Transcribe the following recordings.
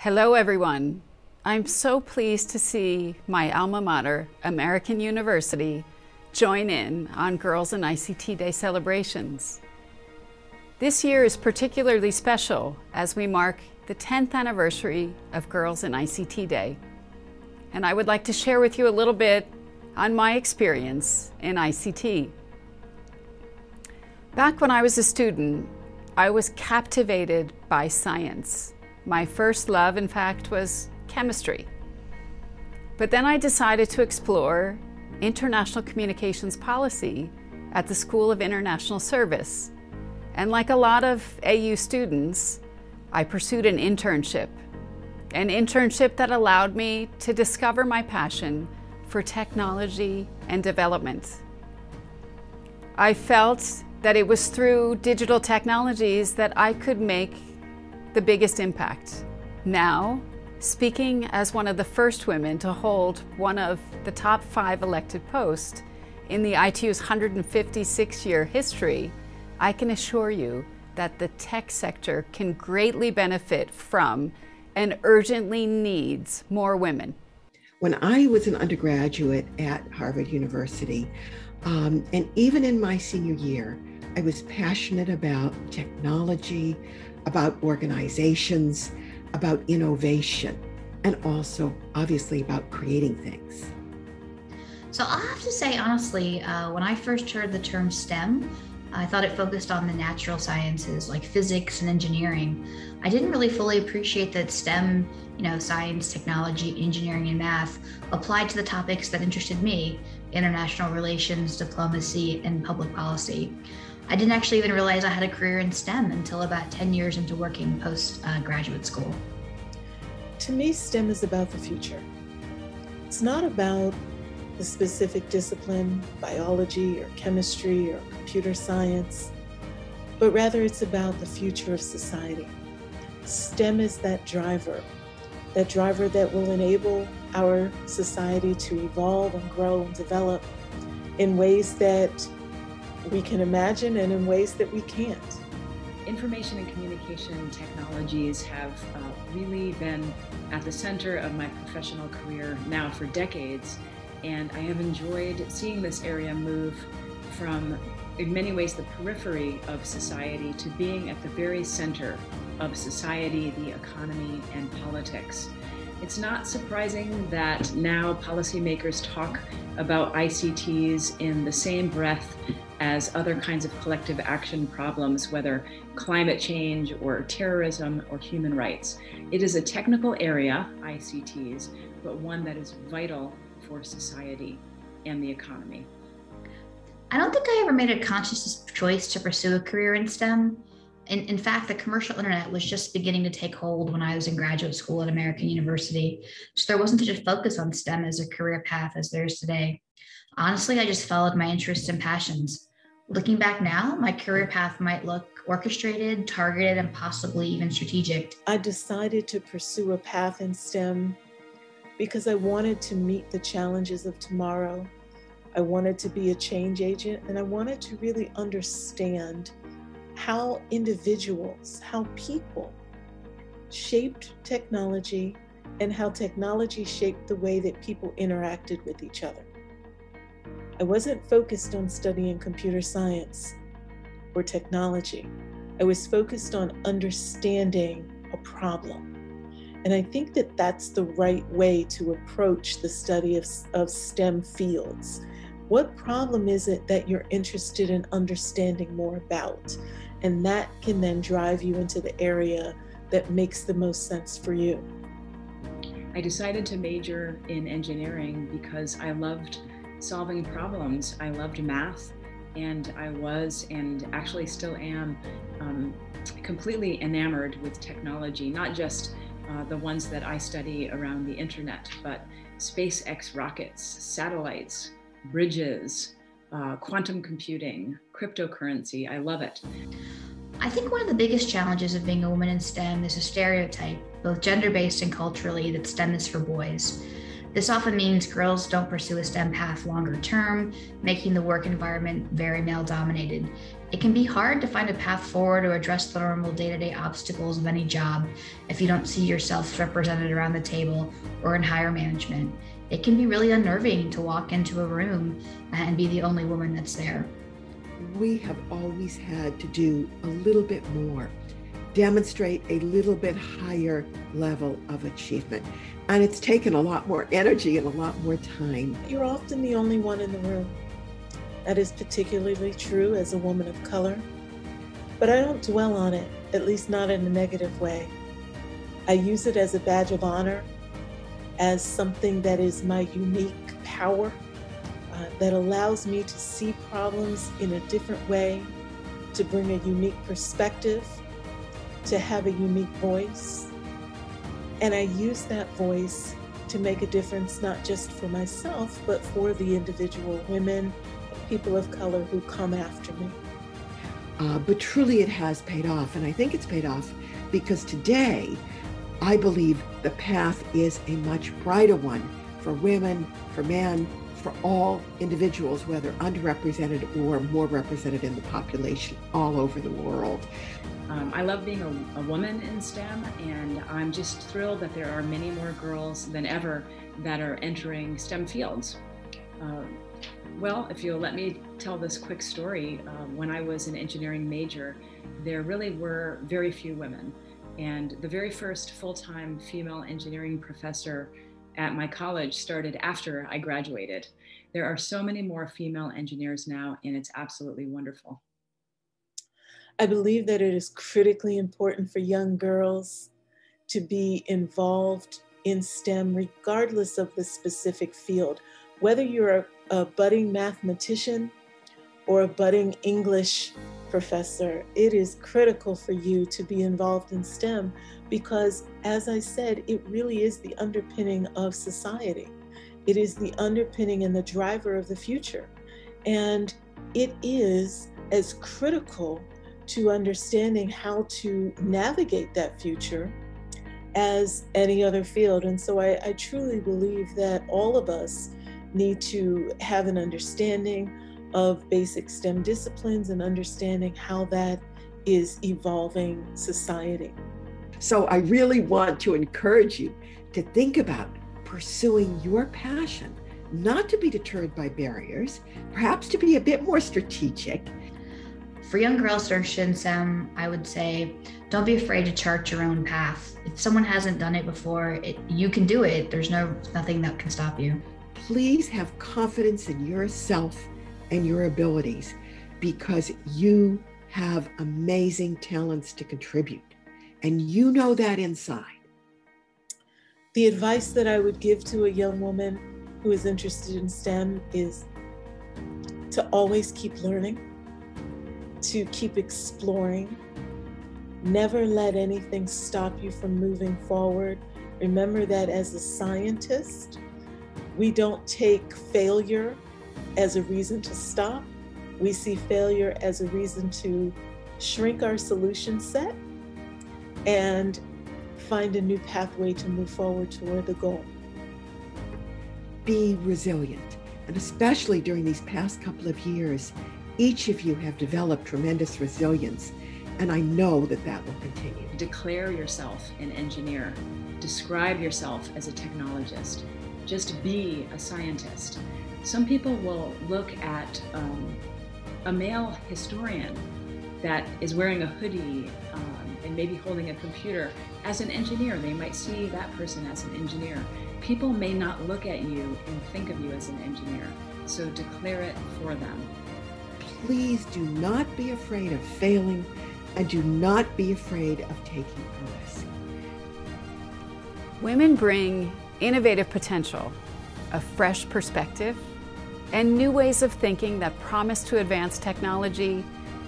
Hello everyone. I'm so pleased to see my alma mater, American University, join in on Girls in ICT Day celebrations. This year is particularly special as we mark the 10th anniversary of Girls in ICT Day. And I would like to share with you a little bit on my experience in ICT. Back when I was a student, I was captivated by science. My first love, in fact, was chemistry. But then I decided to explore international communications policy at the School of International Service. And like a lot of AU students, I pursued an internship that allowed me to discover my passion for technology and development. I felt that it was through digital technologies that I could make the biggest impact. Now, speaking as one of the first women to hold one of the top 5 elected posts in the ITU's 156-year history, I can assure you that the tech sector can greatly benefit from and urgently needs more women. When I was an undergraduate at Harvard University, and even in my senior year, I was passionate about technology, about organizations, about innovation, and also obviously about creating things. So I'll have to say, honestly, when I first heard the term STEM, I thought it focused on the natural sciences like physics and engineering. I didn't really fully appreciate that STEM, science, technology, engineering, and math applied to the topics that interested me: international relations, diplomacy, and public policy. I didn't actually even realize I had a career in STEM until about 10 years into working post-graduate school. To me, STEM is about the future. It's not about the specific discipline, biology or chemistry or computer science, but rather it's about the future of society. STEM is that driver that will enable our society to evolve and grow and develop in ways that we can imagine and in ways that we can't. Information and communication technologies have really been at the center of my professional career now for decades, and I have enjoyed seeing this area move from, in many ways, the periphery of society to being at the very center of society, the economy, and politics. It's not surprising that now policymakers talk about ICTs in the same breath as other kinds of collective action problems, whether climate change or terrorism or human rights. It is a technical area, ICTs, but one that is vital for society and the economy. I don't think I ever made a conscious choice to pursue a career in STEM. In fact, the commercial internet was just beginning to take hold when I was in graduate school at American University, so there wasn't such a focus on STEM as a career path as there is today. Honestly, I just followed my interests and passions. Looking back now, my career path might look orchestrated, targeted, and possibly even strategic. I decided to pursue a path in STEM because I wanted to meet the challenges of tomorrow. I wanted to be a change agent, and I wanted to really understand how individuals, how people shaped technology and how technology shaped the way that people interacted with each other. I wasn't focused on studying computer science or technology. I was focused on understanding a problem. And I think that that's the right way to approach the study of STEM fields. What problem is it that you're interested in understanding more about? And that can then drive you into the area that makes the most sense for you. I decided to major in engineering because I loved solving problems. I loved math, and I was, and actually still am, completely enamored with technology, not just the ones that I study around the internet, but SpaceX rockets, satellites, bridges, quantum computing, cryptocurrency. I love it. I think one of the biggest challenges of being a woman in STEM is a stereotype, both gender-based and culturally, that STEM is for boys. This often means girls don't pursue a STEM path longer term, making the work environment very male-dominated. It can be hard to find a path forward or address the normal day-to-day obstacles of any job if you don't see yourself represented around the table or in higher management. It can be really unnerving to walk into a room and be the only woman that's there. We have always had to do a little bit more, demonstrate a little bit higher level of achievement. And it's taken a lot more energy and a lot more time. You're often the only one in the room. That is particularly true as a woman of color. But I don't dwell on it, at least not in a negative way. I use it as a badge of honor, as something that is my unique power, that allows me to see problems in a different way, to bring a unique perspective, to have a unique voice. And I use that voice to make a difference, not just for myself, but for the individual women, people of color who come after me. But truly it has paid off. And I think it's paid off because today, I believe the path is a much brighter one for women, for men, for all individuals, whether underrepresented or more represented in the population all over the world. I love being a woman in STEM, and I'm just thrilled that there are many more girls than ever that are entering STEM fields. Well, if you'll let me tell this quick story, when I was an engineering major, there really were very few women. And the very first full-time female engineering professor at my college started after I graduated. There are so many more female engineers now, and it's absolutely wonderful. I believe that it is critically important for young girls to be involved in STEM, regardless of the specific field. Whether you're a budding mathematician or a budding English professor, it is critical for you to be involved in STEM because, as I said, it really is the underpinning of society. It is the underpinning and the driver of the future. And it is as critical to understanding how to navigate that future as any other field. And so I truly believe that all of us need to have an understanding of basic STEM disciplines and understanding how that is evolving society. So I really want to encourage you to think about pursuing your passion, not to be deterred by barriers, perhaps to be a bit more strategic. For young girls interested in STEM, I would say, don't be afraid to chart your own path. If someone hasn't done it before, you can do it. There's nothing that can stop you. Please have confidence in yourself and your abilities because you have amazing talents to contribute. And you know that inside. The advice that I would give to a young woman who is interested in STEM is to always keep learning, to keep exploring. Never let anything stop you from moving forward. Remember that as a scientist, we don't take failure as a reason to stop. We see failure as a reason to shrink our solution set and find a new pathway to move forward toward the goal. Be resilient, and especially during these past couple of years, each of you have developed tremendous resilience, and I know that that will continue. Declare yourself an engineer. Describe yourself as a technologist. Just be a scientist. Some people will look at a male historian that is wearing a hoodie and maybe holding a computer as an engineer. They might see that person as an engineer. People may not look at you and think of you as an engineer, so declare it for them. Please do not be afraid of failing, and do not be afraid of taking a risk. Women bring innovative potential, a fresh perspective, and new ways of thinking that promise to advance technology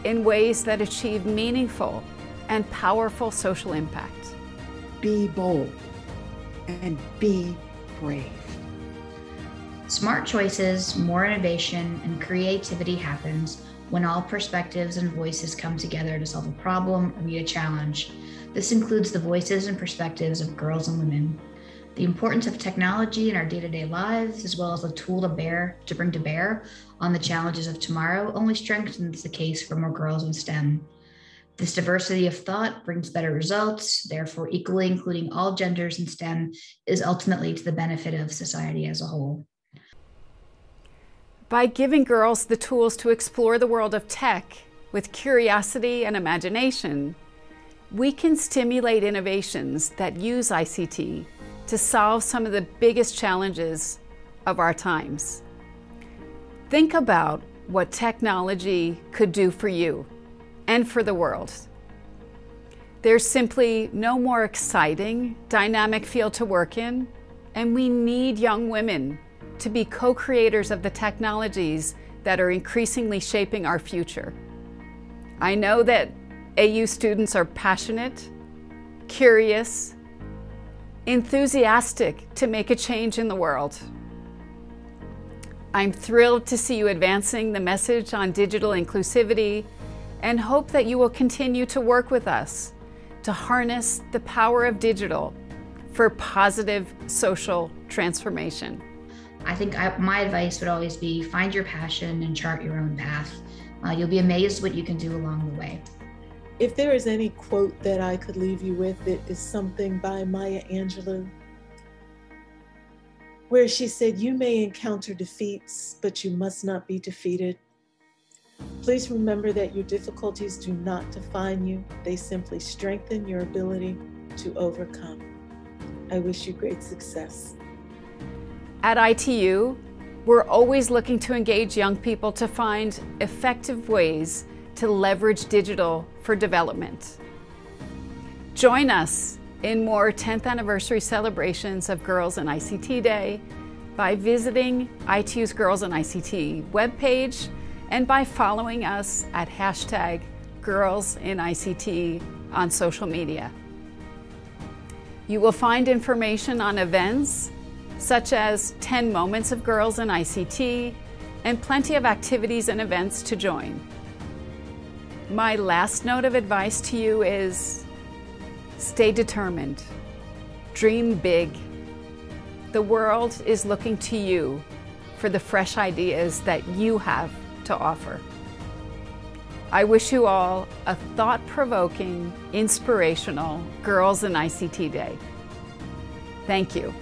in ways that achieve meaningful and powerful social impact. Be bold and be brave. Smart choices, more innovation, and creativity happens when all perspectives and voices come together to solve a problem or meet a challenge. This includes the voices and perspectives of girls and women. The importance of technology in our day-to-day lives, as well as a tool to bring to bear on the challenges of tomorrow, only strengthens the case for more girls in STEM. This diversity of thought brings better results, therefore equally including all genders in STEM is ultimately to the benefit of society as a whole. By giving girls the tools to explore the world of tech with curiosity and imagination, we can stimulate innovations that use ICT to solve some of the biggest challenges of our times. Think about what technology could do for you and for the world. There's simply no more exciting, dynamic field to work in, and we need young women to be co-creators of the technologies that are increasingly shaping our future. I know that AU students are passionate, curious, enthusiastic to make a change in the world. I'm thrilled to see you advancing the message on digital inclusivity and hope that you will continue to work with us to harness the power of digital for positive social transformation. I think my advice would always be find your passion and chart your own path. You'll be amazed what you can do along the way. If there is any quote that I could leave you with, it is something by Maya Angelou, where she said, "You may encounter defeats, but you must not be defeated. Please remember that your difficulties do not define you. They simply strengthen your ability to overcome." I wish you great success. At ITU, we're always looking to engage young people to find effective ways to leverage digital for development. Join us in more 10th anniversary celebrations of Girls in ICT Day by visiting ITU's Girls in ICT webpage and by following us at #GirlsInICT on social media. You will find information on events such as 10 Moments of Girls in ICT and plenty of activities and events to join. My last note of advice to you is stay determined, dream big. The world is looking to you for the fresh ideas that you have to offer. I wish you all a thought-provoking, inspirational Girls in ICT Day. Thank you.